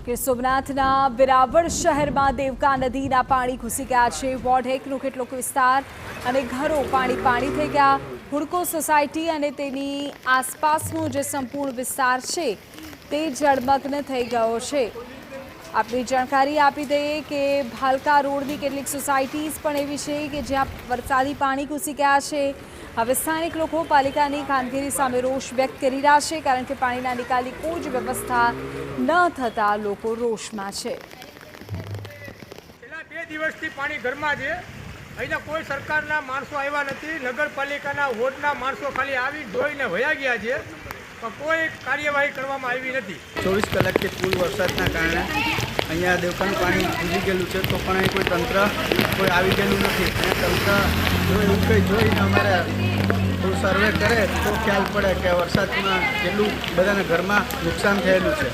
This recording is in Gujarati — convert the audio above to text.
કે સોમનાથના વેરાવળ શહેરમાં દેવકા નદીના પાણી ઘૂસી ગયા છે। વોર્ડ 1નો કેટલોક વિસ્તાર અને ઘરો પાણી થઈ ગયા। હુડકો સોસાયટી અને તેની આસપાસનો જે સંપૂર્ણ વિસ્તાર છે તે જળમગ્ન થઈ ગયો છે। આપની જાણકારી આપી દઈએ કે ભાલકા રોડની કેટલીક સોસાયટીઝ પણ એવી છે કે જ્યાં વરસાદી પાણી ઘૂસી ગયા છે। હવે સ્થાનિક લોકો પાલિકાની કામગીરી સામે રોષ વ્યક્ત કરી રહ્યા છે, કારણ કે પાણીના નિકાલની કોઈ જ વ્યવસ્થા ન થતા લોકો રોષમાં છે। છેલ્લા 2 દિવસથી પાણી ઘરમાં છે। અહીંયા કોઈ સરકારના માણસો આવ્યા નથી। નગરપાલિકાના વોર્ડના માણસો ખાલી આવી ધોઈને વયા ગયા છે, પણ કોઈ કાર્યવાહી કરવામાં આવી નથી। 24 કલાકથી ફૂલ વરસાદના કારણે અહીંયા દેવકાનું પાણી ઘૂસી ગયેલું છે, તો પણ અહીં કોઈ તંત્ર કોઈ આવી ગયેલું નથી। અને તંત્ર જો એવું કંઈ જોઈને અમારે થોડું સર્વે કરે તો ખ્યાલ પડે કે વરસાદમાં કેટલું બધાના ઘરમાં નુકસાન થયેલું છે।